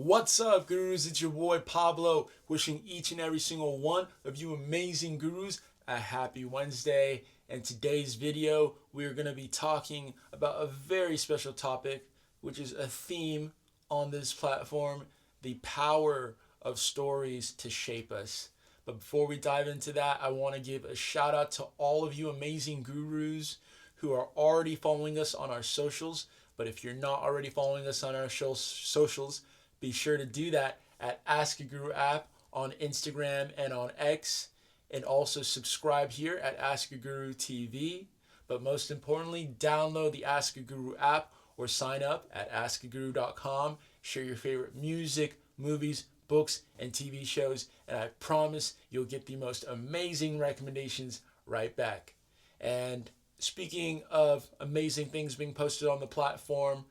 What's up, gurus? It's your boy Pablo, wishing each and every single one of you amazing gurus a happy Wednesday. And today's video, we're going to be talking about a very special topic, which is a theme on this platform: the power of stories to shape us. But before we dive into that, I want to give a shout out to all of you amazing gurus who are already following us on our socials. But if you're not already following us on our socials, be sure to do that at Ask a Guru app on Instagram and on X. And also subscribe here at Ask a Guru TV. But most importantly, download the Ask a Guru app or sign up at askaguru.com. Share your favorite music, movies, books, and TV shows. And I promise you'll get the most amazing recommendations right back. And speaking of amazing things being posted on the platform,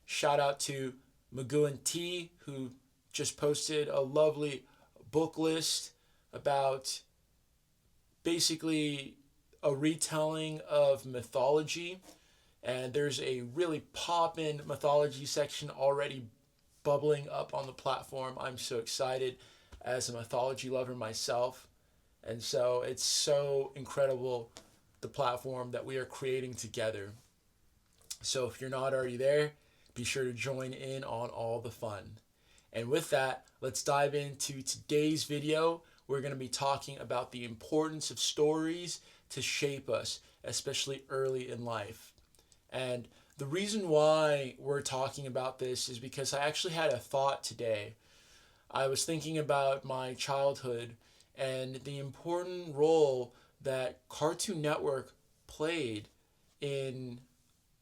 shout out to Magoo T, who just posted a lovely book list about basically a retelling of mythology. And there's a really poppin' mythology section already bubbling up on the platform. I'm so excited as a mythology lover myself. And so it's so incredible, the platform that we are creating together. So if you're not already there, be sure to join in on all the fun. And with that, let's dive into today's video. We're going to be talking about the importance of stories to shape us, especially early in life. And the reason why we're talking about this is because I actually had a thought today. I was thinking about my childhood and the important role that Cartoon Network played in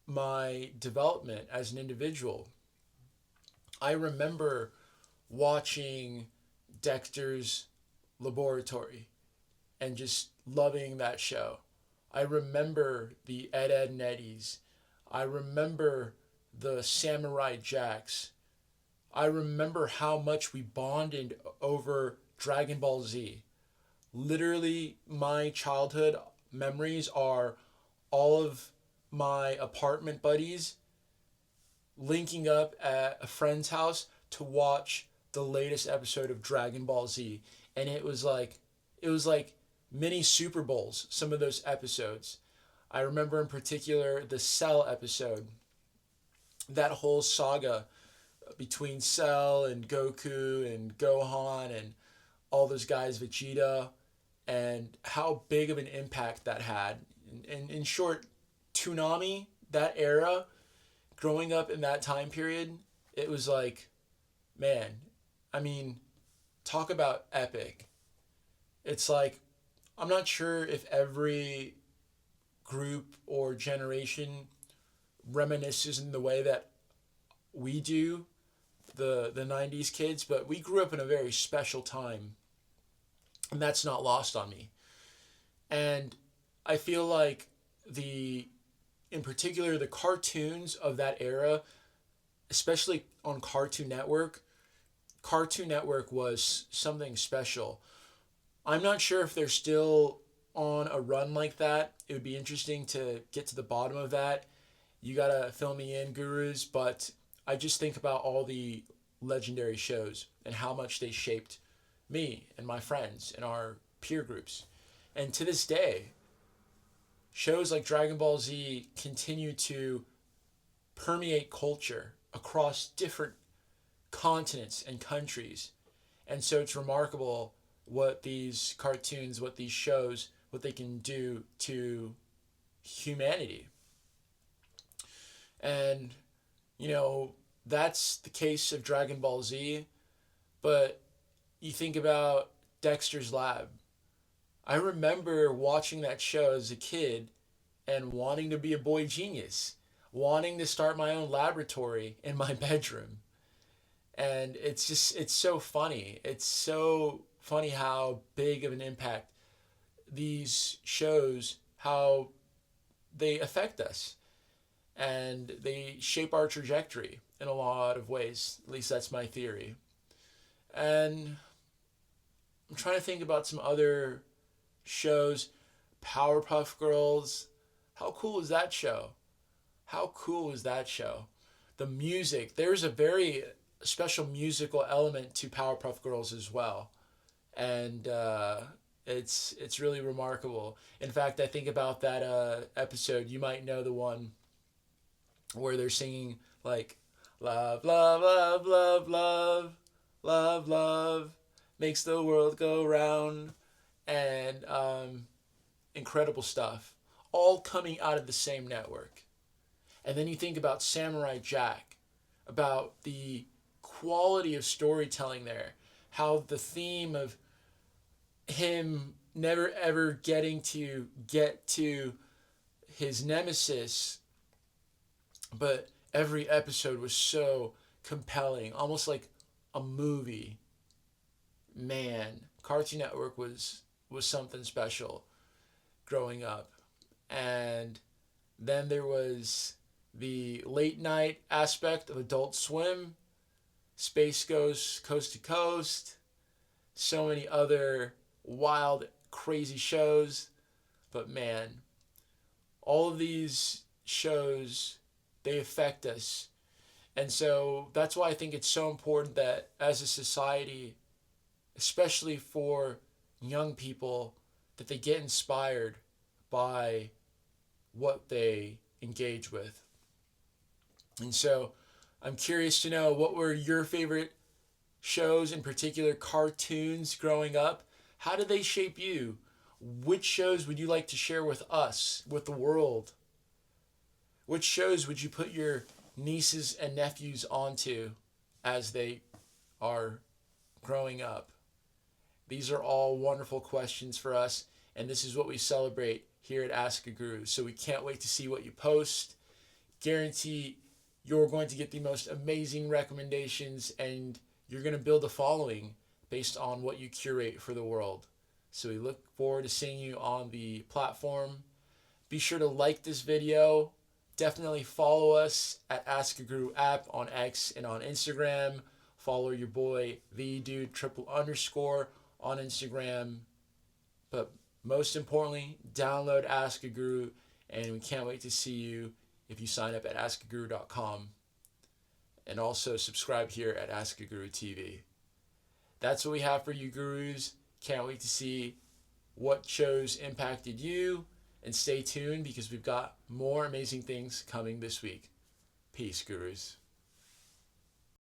my development as an individual. I remember watching Dexter's Laboratory and just loving that show. I remember the Ed, Edd n Eddies. I remember the Samurai Jacks. I remember how much we bonded over Dragon Ball Z. Literally, my childhood memories are all of my apartment buddies linking up at a friend's house to watch the latest episode of Dragon Ball Z. And it was like mini Super Bowls, some of those episodes. I remember in particular the Cell episode, that whole saga between Cell and Goku and Gohan and all those guys, Vegeta, and how big of an impact that had. And in short, Toonami, that era, growing up in that time period, it was like, man, I mean, talk about epic. It's like, I'm not sure if every group or generation reminisces in the way that we do, the 90s kids, but we grew up in a very special time, and that's not lost on me. And I feel like in particular, the cartoons of that era, especially on Cartoon Network was something special. I'm not sure if they're still on a run like that. It would be interesting to get to the bottom of that. You gotta fill me in, gurus, but I just think about all the legendary shows and how much they shaped me and my friends and our peer groups. And to this day, shows like Dragon Ball Z continue to permeate culture across different continents and countries. And so it's remarkable what these cartoons, what these shows, what they can do to humanity. And, that's the case of Dragon Ball Z. But you think about Dexter's Lab. I remember watching that show as a kid and wanting to be a boy genius, wanting to start my own laboratory in my bedroom. And it's so funny. It's so funny how big of an impact these shows, how they affect us. And they shape our trajectory in a lot of ways. At least that's my theory. And I'm trying to think about some other shows. Powerpuff Girls. How cool is that show? How cool is that show? The music. There's a very special musical element to Powerpuff Girls as well, and it's really remarkable. In fact, I think about that episode. You might know the one where they're singing like love, love, love, love, love, love, love makes the world go round, and incredible stuff, all coming out of the same network. And then you think about Samurai Jack, about the quality of storytelling there, how the theme of him never ever getting to get to his nemesis, but every episode was so compelling, almost like a movie. Man, Cartoon Network was something special growing up. And then there was the late night aspect of Adult Swim, Space Ghost Coast to Coast, so many other wild, crazy shows. But man, all of these shows, they affect us. And so that's why I think it's so important that as a society, especially for young people, that they get inspired by what they engage with. And so I'm curious to know, what were your favorite shows, in particular cartoons growing up? How did they shape you? Which shows would you like to share with us, with the world? Which shows would you put your nieces and nephews onto as they are growing up? These are all wonderful questions for us, and this is what we celebrate here at Ask a Guru. So we can't wait to see what you post. Guarantee you're going to get the most amazing recommendations, and you're going to build a following based on what you curate for the world. So we look forward to seeing you on the platform. Be sure to like this video. Definitely follow us at Ask a Guru app on X and on Instagram. Follow your boy, the dude triple underscore on Instagram. But most importantly, download Ask a Guru, and we can't wait to see you if you sign up at askaguru.com. And also subscribe here at Ask a Guru TV. That's what we have for you, gurus. Can't wait to see what shows impacted you. And stay tuned, because we've got more amazing things coming this week. Peace, gurus.